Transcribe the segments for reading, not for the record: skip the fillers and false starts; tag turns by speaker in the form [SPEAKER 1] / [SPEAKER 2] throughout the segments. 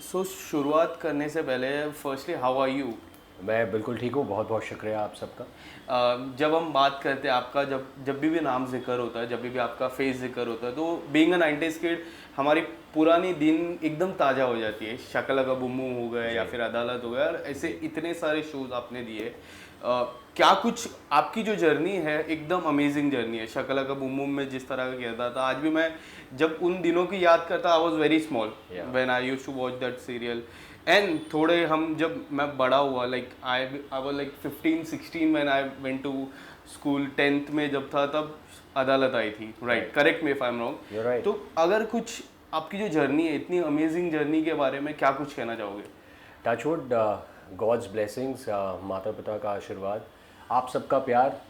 [SPEAKER 1] सो शुरुआत करने से पहले फर्स्टली हाउ आर यू?
[SPEAKER 2] मैं बिल्कुल ठीक हूँ। बहुत बहुत शुक्रिया आप सबका।
[SPEAKER 1] जब हम बात करते हैं आपका, जब जब भी नाम जिक्र होता है, जब भी आपका फेस जिक्र होता है, तो बीइंग अ 90s किड हमारी पुरानी दिन एकदम ताज़ा हो जाती है। शकला का बुम्बू हो गया या फिर अदालत हो गया, और ऐसे इतने सारे शोज आपने दिए। क्या कुछ आपकी जो जर्नी है एकदम अमेजिंग जर्नी है। शकला का बुम बुम में जिस तरह का किया था, आज भी मैं जब उन दिनों की याद करता, I was very small when I used to watch that serial. And थोड़े हम जब मैं बड़ा हुआ, like I was like 15-16 when I went to school, 10th में जब था तब अदालत आई थी, right? Correct me if I am wrong. तो अगर कुछ आपकी जो जर्नी है, इतनी अमेजिंग जर्नी के बारे में क्या कुछ कहना चाहोगे?
[SPEAKER 2] टचवुड, गॉड्स ब्लेसिंग्स, माता पिता का आशीर्वाद, आप सबका प्यार,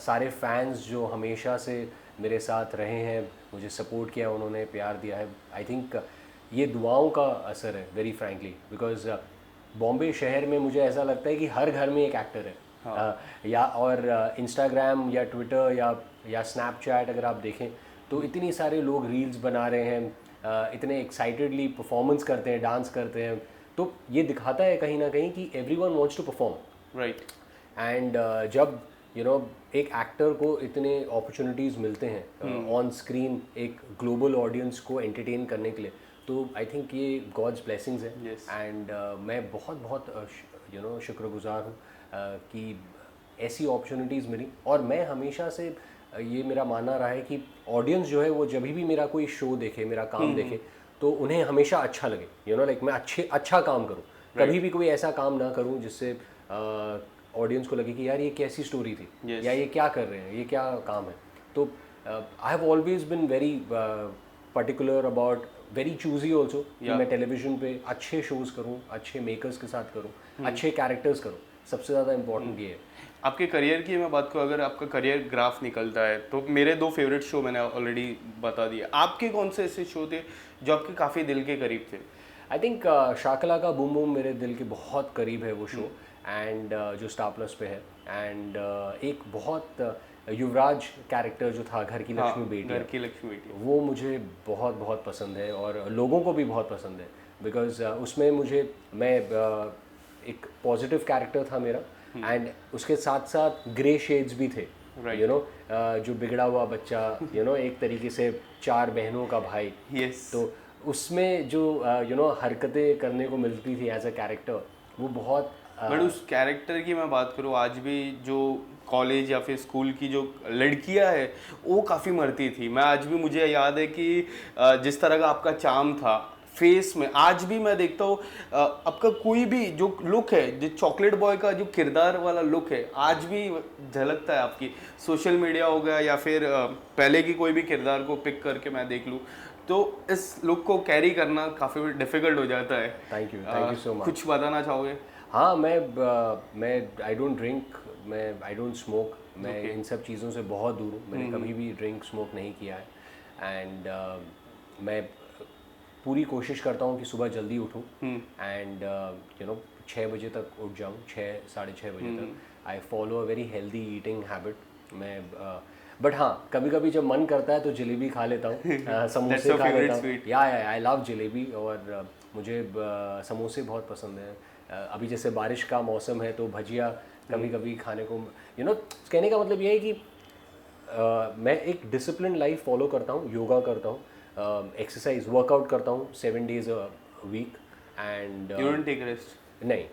[SPEAKER 2] सारे फैंस जो हमेशा से मेरे साथ रहे हैं, मुझे सपोर्ट किया, उन्होंने प्यार दिया है। आई थिंक ये दुआओं का असर है, वेरी फ्रैंकली, बिकॉज बॉम्बे शहर में मुझे ऐसा लगता है कि हर घर में एक एक्टर है। या और इंस्टाग्राम या ट्विटर या स्नैपचैट अगर आप देखें तो इतनी सारे लोग रील्स बना रहे हैं, इतने एक्साइटेडली परफॉर्मेंस करते हैं, डांस करते हैं, तो ये दिखाता है कहीं ना कहीं कि everyone wants to perform,
[SPEAKER 1] right?
[SPEAKER 2] And जब एक एक्टर को इतने अपॉर्चुनिटीज़ मिलते हैं ऑन स्क्रीन एक ग्लोबल ऑडियंस को एंटरटेन करने के लिए, तो आई थिंक ये गॉड्स ब्लेसिंग्स है। एंड मैं बहुत बहुत शुक्रगुजार हूँ कि ऐसी अपॉर्चुनिटीज़ मिली। और मैं हमेशा से ये मेरा मानना रहा है कि ऑडियंस जो है वो जब भी मेरा कोई शो देखे, मेरा काम देखे, तो उन्हें हमेशा अच्छा लगे, लाइक मैं अच्छा काम करूँ, कभी भी कोई ऐसा काम ना करूँ जिससे ऑडियंस को लगे कि यार ये कैसी स्टोरी थी, या ये क्या कर रहे हैं, ये क्या काम है। तो I have always been very particular about, very choosy also, कि मैं टेलीविज़न पे अच्छे शोज़ करूँ, अच्छे मेकर्स के साथ करूँ, अच्छे कैरेक्टर्स करूँ। सबसे ज़्यादा इम्पोर्टेंट ये है।
[SPEAKER 1] आपके करियर की मैं बात करूँ, अगर आपका करियर ग्राफ निकलता है, तो मेरे 2 फेवरेट शो मैंने ऑलरेडी बता दिया। आपके कौन से ऐसे शो थे जो आपके काफ़ी दिल के करीब थे?
[SPEAKER 2] आई थिंक शाकला का बूम बूम मेरे दिल के बहुत करीब है वो शो, एंड जो स्टार प्लस पे है। एंड एक बहुत युवराज कैरेक्टर जो था, घर की लक्ष्मी बेटी, वो मुझे बहुत बहुत पसंद है और लोगों को भी बहुत पसंद है, बिकॉज उसमें मैं एक पॉजिटिव कैरेक्टर था मेरा, एंड उसके साथ साथ ग्रे शेड्स भी थे, जो बिगड़ा हुआ बच्चा, एक तरीके से 4 बहनों का भाई। तो उसमें जो हरकतें करने को मिलती थी एज अ कैरेक्टर, वो बहुत
[SPEAKER 1] बट उस कैरेक्टर की मैं बात करूँ, आज भी जो कॉलेज या फिर स्कूल की जो लड़कियां है वो काफ़ी मरती थी। मैं आज भी, मुझे याद है कि जिस तरह का आपका चार्म था फेस में, आज भी मैं देखता हूँ आपका कोई भी जो लुक है, जो चॉकलेट बॉय का जो किरदार वाला लुक है, आज भी झलकता है आपकी। सोशल मीडिया हो गया या फिर पहले की कोई भी किरदार को पिक करके मैं देख लूँ, तो इस लुक को कैरी करना काफ़ी डिफिकल्ट हो जाता है।
[SPEAKER 2] Thank you so much.
[SPEAKER 1] कुछ बताना चाहोगे?
[SPEAKER 2] हाँ, मैं I don't drink, I don't smoke, मैं इन सब चीज़ों से बहुत दूर हूँ। मैंने कभी भी ड्रिंक स्मोक नहीं किया है। एंड मैं पूरी कोशिश करता हूँ कि सुबह जल्दी उठूँ, एंड 6 बजे तक उठ जाऊँ, 6-6:30 बजे तक। I follow a very healthy eating habit. मैं बट हाँ, कभी कभी जब मन करता है तो जलेबी खा लेता हूँ, समोसे खा लेता हूँ। या आई लव जलेबी, और मुझे समोसे बहुत पसंद हैं। अभी जैसे बारिश का मौसम है तो भजिया कभी कभी खाने को, कहने का मतलब ये है कि मैं एक डिसिप्लिन लाइफ फॉलो करता हूँ, योगा करता हूँ, एक्सरसाइज वर्कआउट करता हूँ 7 days a week. And
[SPEAKER 1] you don't take rest?
[SPEAKER 2] नहीं,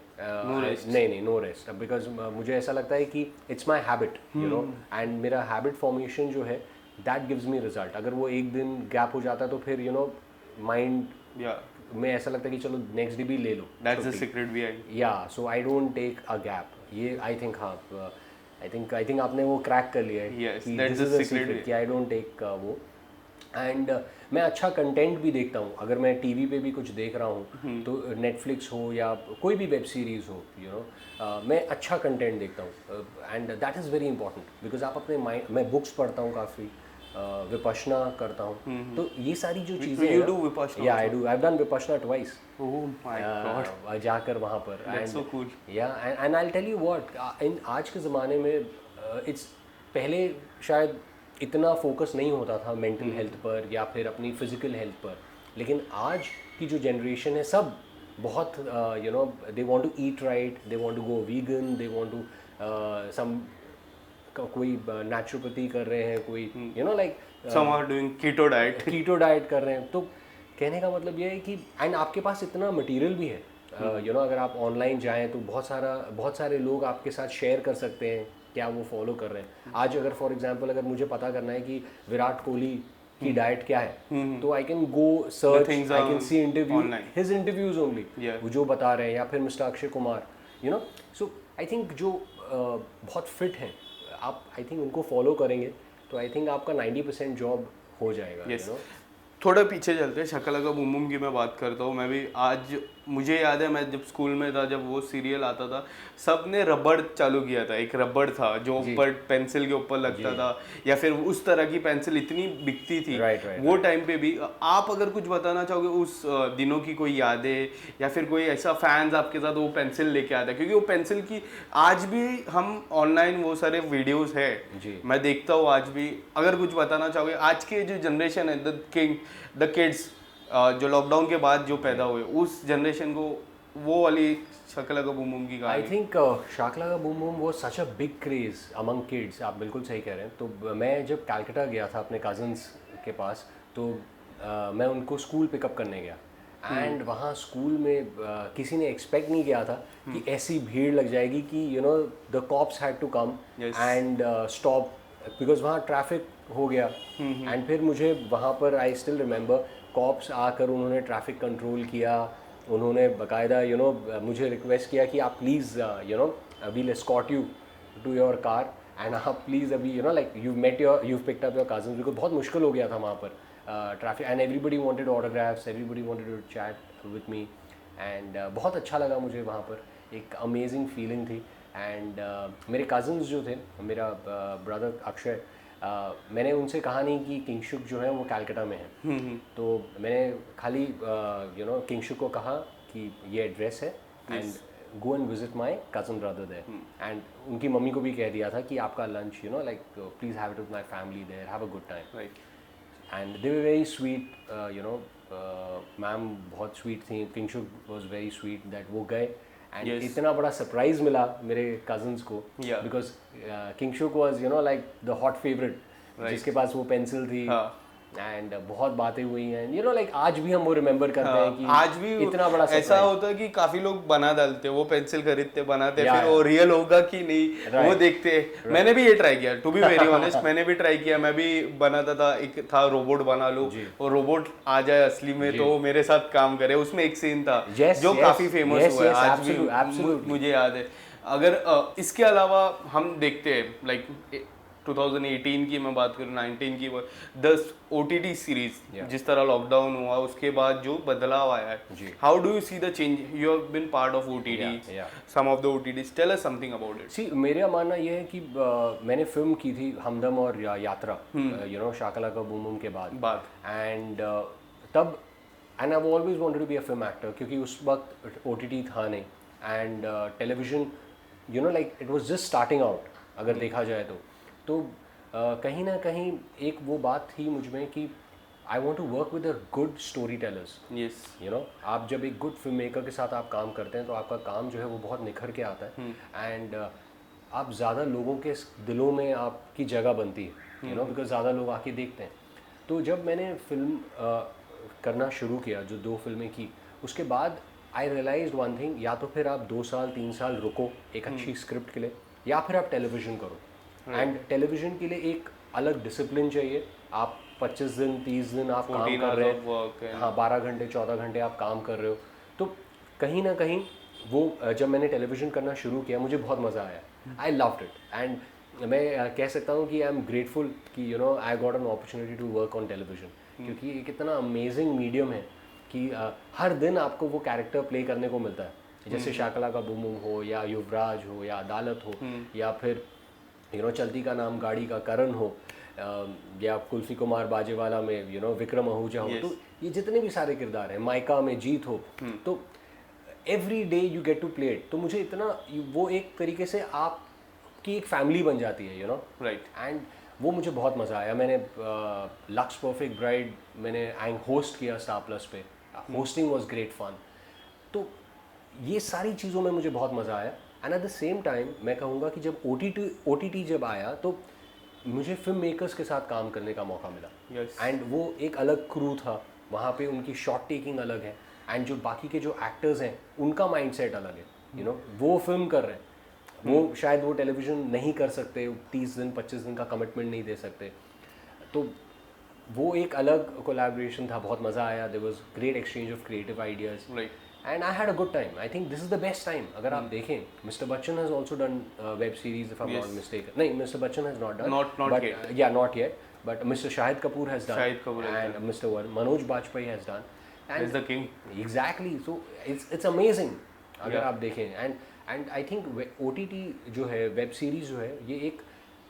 [SPEAKER 2] नहीं, नो रेस्ट, बिकॉज मुझे ऐसा लगता है कि इट्स माई हैबिट, एंड मेरा हैबिट फॉर्मेशन जो है दैट गिव्स मी रिजल्ट। अगर वो एक दिन गैप हो जाता है तो फिर माइंड में ऐसा लगता है कि चलो नेक्स्ट डे भी ले लो।
[SPEAKER 1] That's the secret behind.
[SPEAKER 2] Yeah so I don't take a gap. Yeah I think, हाँ, आई थिंक आपने वो क्रैक कर लिया है कि दिस इज द सीक्रेट, कि आई डोंट टेक वो। एंड मैं अच्छा कंटेंट भी देखता हूँ। अगर मैं टीवी पे भी कुछ देख रहा हूँ तो नेटफ्लिक्स हो या कोई भी वेब सीरीज़ हो, मैं अच्छा कंटेंट देखता हूँ, and that is very important, because आप अपने माइंड, मैं बुक्स पढ़ता हूँ काफ़ी, विपश्यना करता हूँ, तो ये सारी जो चीज़ें
[SPEAKER 1] you do vipassana?
[SPEAKER 2] Yeah I do, I have done vipassana twice.
[SPEAKER 1] Oh my god,
[SPEAKER 2] जाकर वहाँ पर,
[SPEAKER 1] that's so cool.
[SPEAKER 2] Yeah and I will tell you what, in आज के ज़माने में इट्स, पहले शायद इतना फोकस नहीं होता था मेंटल हेल्थ पर या फिर अपनी फिजिकल हेल्थ पर, लेकिन आज की जो जनरेशन है सब बहुत you know they want to eat right, they want to go vegan, they want to some कोई नेचुरोपैथी कर रहे हैं, कोई you know like
[SPEAKER 1] some are doing keto diet.
[SPEAKER 2] Keto diet कर रहे हैं। तो कहने का मतलब ये है कि एंड आपके पास इतना मटेरियल भी है, यू नो अगर आप ऑनलाइन जाएं तो बहुत सारे लोग आपके साथ शेयर कर सकते हैं क्या वो फॉलो कर रहे हैं। आज अगर फॉर एग्जांपल अगर मुझे पता करना है कि विराट कोहली की डाइट क्या है, तो I can go search, I can see interview his interviews only, वो जो बता रहे हैं, या फिर mister Akshay Kumar, you know. So I think जो बहुत फिट हैं आप, आई थिंक उनको फॉलो करेंगे तो आई थिंक आपका 90% जॉब हो जाएगा।
[SPEAKER 1] yes. थोड़ा पीछे चलते हैं, शकलका बूम बूम की मैं बात करता हूँ। मैं भी आज मुझे याद है मैं जब स्कूल में था, जब वो सीरियल आता था, सब ने रबड़ चालू किया था। एक रबड़ था जो ऊपर पेंसिल के ऊपर लगता था, या फिर उस तरह की पेंसिल इतनी बिकती थी वो टाइम पे भी। आप अगर कुछ बताना चाहोगे उस दिनों की कोई यादें, या फिर कोई ऐसा फैंस आपके साथ वो पेंसिल लेके आता है? क्योंकि वो पेंसिल की आज भी हम ऑनलाइन वो सारे वीडियोस है मैं देखता हूँ आज भी। अगर कुछ बताना चाहोगे आज के जो जनरेशन है, द किड्स जो लॉकडाउन के बाद जो पैदा हुए, उस जनरेशन को वो वाली शकलका बूम बूम की
[SPEAKER 2] I think Shakalaka boom boom वो such a big craze among kids. आप बिल्कुल सही कह रहे हैं। तो मैं जब कलकत्ता गया था अपने कज़न्स के पास, तो मैं उनको स्कूल पिकअप करने गया, एंड वहाँ स्कूल में किसी ने एक्सपेक्ट नहीं किया था कि ऐसी भीड़ लग जाएगी कि you know the cops had to come and stop, because वहाँ ट्रैफिक हो गया। एंड फिर मुझे वहाँ पर आई स्टिल रिमेंबर कॉप्स आकर उन्होंने ट्रैफिक कंट्रोल किया, उन्होंने बाकायदा यू नो मुझे रिक्वेस्ट किया कि आप please you know we'll escort you to your car, and आप प्लीज़ अभी you know like you picked up your cousins, because बहुत मुश्किल हो गया था वहाँ पर traffic, and everybody wanted autographs, everybody wanted to chat with me, and बहुत अच्छा लगा मुझे वहाँ पर, एक अमेजिंग फीलिंग थी। एंड मेरे कज़न्स जो थे, मेरा ब्रदर अक्षय, मैंने उनसे कहा नहीं कि किंगशुक जो है वो कलकत्ता में है, तो मैंने खाली यू नो किंगशुक को कहा कि ये एड्रेस है and go and visit my cousin brother there, and उनकी मम्मी को भी कह दिया था कि आपका lunch you know like please have it with my family there, have a good time. And they were very sweet, you know ma'am बहुत sweet थी, Kingshuk was very sweet that वो गए, एंड इतना बड़ा सरप्राइज मिला मेरे कजन्स को, because Kingshuk was you know like the hot favourite, जिसके पास वो पेंसिल थी, एंड बहुत बातें हुई हैं, यू नो लाइक आज भी हम वो रिमेंबर करते हैं कि
[SPEAKER 1] आज भी
[SPEAKER 2] इतना बड़ा
[SPEAKER 1] ऐसा होता है कि काफी लोग बना डालते, वो पेंसिल खरीदते बनाते, फिर वो रियल होगा कि नहीं वो देखते। मैंने भी ये ट्राई किया, टू बी वेरी ऑनेस्ट, मैंने भी ट्राई किया, मैं भी बनाता था। एक था रोबोट बना लो और रोबोट आ जाए असली में तो मेरे साथ काम करे। उसमें एक सीन था जो काफी फेमस हुआ है, आज भी मुझे याद है। अगर इसके अलावा हम देखते हैं लाइक 2018 की मैं बात करूँ, 19 की, 10 OTT सीरीज जिस तरह लॉकडाउन हुआ उसके बाद जो बदलाव आया है, how do you see the change? You have been part of OTT, some of the OTTs, tell us something about it.
[SPEAKER 2] See मेरा मानना ये है कि मैंने फिल्म की थी हमदम और Yatra, you know shaka laka boom boom के बाद, एंड तब and I always wanted to be a film actor, क्योंकि उस वक्त OTT था नहीं, and television you know like it was just starting out अगर देखा जाए तो कहीं ना कहीं एक वो बात थी मुझ में कि I want to work with a good story tellers.
[SPEAKER 1] Yes,
[SPEAKER 2] you know आप जब एक गुड फिल्म मेकर के साथ आप काम करते हैं तो आपका काम जो है वो बहुत निखर के आता है, एंड आप ज़्यादा लोगों के दिलों में आपकी जगह बनती है, यू नो बिकॉज ज़्यादा लोग आके देखते हैं। तो जब मैंने फिल्म करना शुरू किया, जो 2 फिल्में की, उसके बाद आई रियलाइज वन थिंग, या तो फिर आप 2 साल 3 साल रुको एक अच्छी स्क्रिप्ट के लिए, या फिर आप टेलीविज़न करो। एंड टेलीविज़न के लिए एक अलग डिसिप्लिन चाहिए। आप 25 दिन 30 दिन आप काम कर रहे हैं, हाँ 12 घंटे 14 घंटे आप काम कर रहे हो, तो कहीं ना कहीं वो जब मैंने टेलीविज़न करना शुरू किया मुझे बहुत मज़ा आया, आई लव्ड इट, एंड मैं कह सकता हूँ कि आई एम ग्रेटफुल कि you know I got an opportunity to work on television, क्योंकि एक इतना अमेजिंग मीडियम है कि हर दिन आपको वो कैरेक्टर प्ले करने को मिलता है, जैसे शकलका बूम बूम हो, या युवराज हो, या अदालत हो, या फिर यू नो चलती का नाम गाड़ी का करण हो, या कुल्फी कुमार बाजेवाला में यू नो विक्रम आहूजा हो, तो ये जितने भी सारे किरदार हैं, माइका में जीत हो, तो every day you get to play it. तो मुझे इतना वो एक तरीके से आपकी एक फैमिली बन जाती है, यू नो,
[SPEAKER 1] राइट।
[SPEAKER 2] एंड वो मुझे बहुत मज़ा आया. मैंने लक्स परफेक्ट ब्राइड मैंने होस्ट किया स्टार प्लस पे. Hosting was great fun. तो ये सारी चीज़ों में मुझे बहुत मज़ा आया. And at the same time मैं कहूँगा कि जब ओ टी टी जब आया तो मुझे फिल्म मेकर्स के साथ काम करने का मौका मिला.
[SPEAKER 1] Yes.
[SPEAKER 2] एंड वो एक अलग क्रू था वहाँ पे. उनकी शॉट टेकिंग अलग है एंड जो बाकी के जो एक्टर्स हैं उनका माइंडसेट अलग है. यू नो वो फिल्म कर रहे हैं, वो शायद वो टेलीविज़न नहीं कर सकते, 30 दिन 25 दिन का कमिटमेंट नहीं दे सकते. तो वो एक अलग कोलैबोरेशन था. बहुत मज़ा आया. There was great exchange of creative ideas
[SPEAKER 1] Right.
[SPEAKER 2] And I had a good time. I think this is the best time. अगर आप देखें, mister Bachchan has also done web series if I am not mistaken. नहीं, mister Bachchan has not done.
[SPEAKER 1] Not yet.
[SPEAKER 2] Yeah, not yet. But Mr. Shahid Kapoor has done.
[SPEAKER 1] Shahid Kapoor has
[SPEAKER 2] and Mr. Manoj Bajpayee has done.
[SPEAKER 1] He's the king.
[SPEAKER 2] Exactly. So it's amazing. अगर
[SPEAKER 1] Yeah.
[SPEAKER 2] आप देखें and I think OTT जो है, web series जो है, ये एक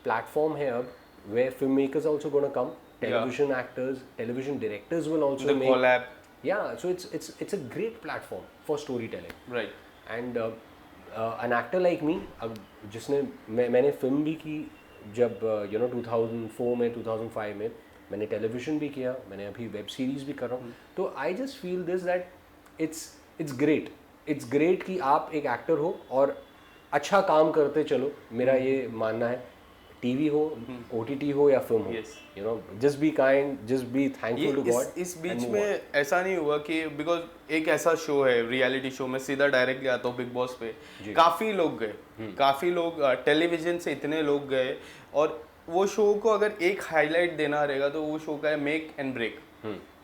[SPEAKER 2] platform है अब where filmmakers also gonna come, television actors, television directors will also
[SPEAKER 1] The
[SPEAKER 2] make.
[SPEAKER 1] collab.
[SPEAKER 2] Yeah, so it's a great platform for storytelling.
[SPEAKER 1] Right.
[SPEAKER 2] And an actor like me, जिसने मैंने film भी की जब 2004 में 2005 में. मैंने टेलीविज़न भी किया, मैंने अभी वेब सीरीज़ भी कर रहा हूँ. तो I just feel this that it's great कि आप एक एक्टर हो और अच्छा काम करते चलो. मेरा ये मानना है. टीवी हो, OTT हो या फिल्म हो,
[SPEAKER 1] Yes.
[SPEAKER 2] You know, just be kind, just be thankful to God.
[SPEAKER 1] इस बीच में ऐसा नहीं हुआ कि बिकॉज एक ऐसा शो है, रियलिटी शो में सीधा डायरेक्टली आता हूँ बिग बॉस पे. काफ़ी लोग गए, काफ़ी लोग टेलीविजन से इतने लोग गए. और वो शो को अगर एक हाईलाइट देना रहेगा तो वो शो का है मेक एंड ब्रेक.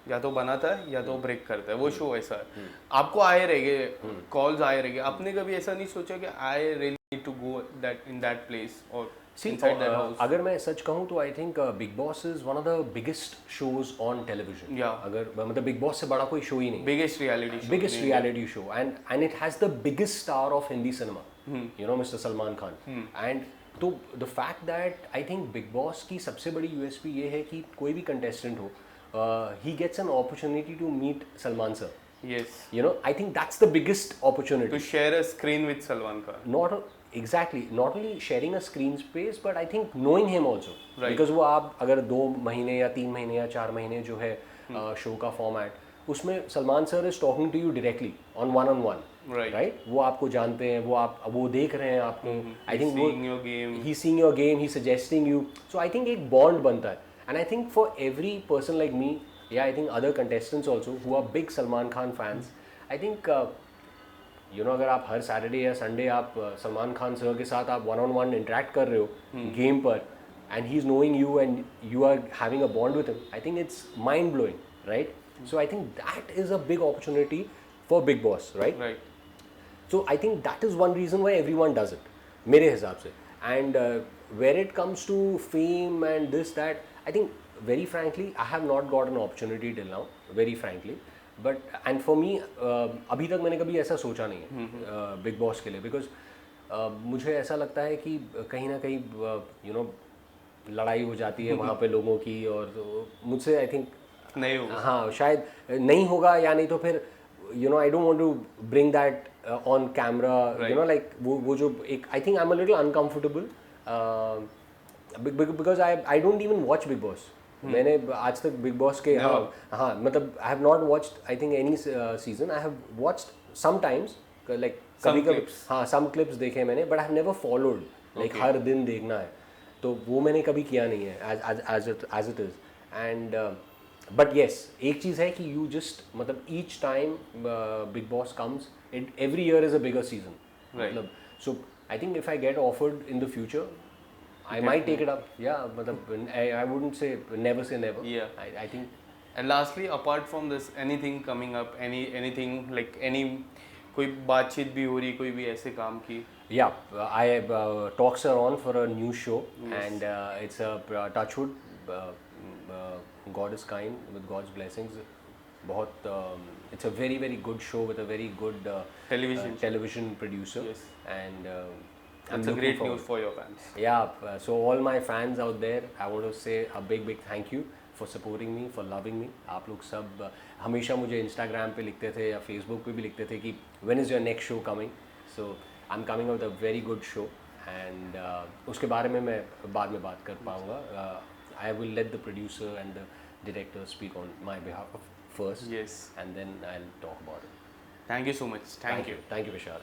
[SPEAKER 1] या तो बनाता है या तो ब्रेक करता है. वो शो ऐसा है. आपको आए रहेंगे, कॉल्स आए रहेंगे. आपने कभी ऐसा नहीं सोचा कि I really need to go that in that place और inside that house?
[SPEAKER 2] अगर मैं सच कहूँ तो I think Bigg Boss is one of the biggest shows on television.
[SPEAKER 1] Yeah.
[SPEAKER 2] अगर मतलब बिग बॉस से बड़ा कोई शो ही नहीं.
[SPEAKER 1] Biggest reality show.
[SPEAKER 2] Biggest reality show and it has the biggest star of Hindi cinema, you know, mister Salman Khan. And तो the fact that I think Bigg Boss की सबसे बड़ी यूएसपी ये है कि कोई भी कंटेस्टेंट हो, he gets an opportunity to meet Salman sir.
[SPEAKER 1] Yes.
[SPEAKER 2] You know, I think that's the biggest opportunity.
[SPEAKER 1] To share a screen with Salman Khan.
[SPEAKER 2] Not only sharing a screen space, but I think knowing him also.
[SPEAKER 1] Right.
[SPEAKER 2] Because वो आप अगर 2 महीने या 3 महीने या 4 महीने जो है शो का फॉर्मेट, उसमें Salman sir is talking to you directly on one-on-one.
[SPEAKER 1] Right.
[SPEAKER 2] वो आपको जानते हैं, वो देख रहे हैं आपको. I think
[SPEAKER 1] Seeing your game.
[SPEAKER 2] he's seeing your game, he's suggesting you. So I think एक bond बनता है. And I think for every person like me, yeah, I think other contestants also who are big Salman Khan fans, I think you know, अगर आप हर Saturday या Sunday आप Salman Khan sir के साथ आप one-on-one इंटरेक्ट कर रहे हो गेम पर, and he's knowing you and you are having a bond with him, I think it's mind blowing, right? So I think that is a big opportunity for Big Boss, right?
[SPEAKER 1] Right.
[SPEAKER 2] So I think that is one reason why everyone does it, मेरे हिसाब से. And where it comes to fame and this that, I think very frankly I have not got an opportunity till now, very frankly. But and for me अभी तक मैंने कभी ऐसा सोचा नहीं है बिग बॉस के लिए. बिकॉज मुझे ऐसा लगता है कि कहीं ना कहीं यू नो लड़ाई हो जाती है वहाँ पे लोगों की, और तो मुझसे आई थिंक
[SPEAKER 1] नहीं होगा.
[SPEAKER 2] हाँ शायद नहीं होगा, या नहीं तो फिर you know I don't want to bring that on camera, you know, like वो जो एक I think I am a little uncomfortable because I don't even watch Bigg Boss. मैंने आज तक बिग बॉस के हाँ मतलब I have not watched I think any season. I have watched sometimes, like कभी हाँ सम क्लिप्स देखे मैंने, but I have never followed like हर दिन देखना है, तो वो मैंने कभी किया नहीं है as it is. And but yes, एक चीज़ है कि यू जस्ट मतलब each time Bigg Boss comes, every year is a bigger season. मतलब so I think if I get offered in the future I might take it up. Yeah, but I wouldn't say never say never.
[SPEAKER 1] Yeah.
[SPEAKER 2] I think.
[SPEAKER 1] And lastly, apart from this, anything coming up, anything like any कोई बातचीत भी हो रही, कोई भी ऐसे काम की?
[SPEAKER 2] Yeah, I talks are on for a new show. Yes. And it's a Touchwood. God is kind, with God's blessings. बहुत it's a very very good show with a very good television producer. Yes. And
[SPEAKER 1] it's a great news for your fans.
[SPEAKER 2] Yeah, so all my fans out there, I want to say a big thank you for supporting me, for loving me. आप लोग सब हमेशा मुझे Instagram पे लिखते थे या Facebook पे भी लिखते थे कि when is your next show coming? So I'm coming out with a very good show, and उसके बारे में मैं बाद में बात कर पाऊँगा. I will let the producer and the director speak on my behalf first
[SPEAKER 1] Yes.
[SPEAKER 2] And then I will talk about it.
[SPEAKER 1] Thank you so much. Thank you.
[SPEAKER 2] Thank you, Vishal.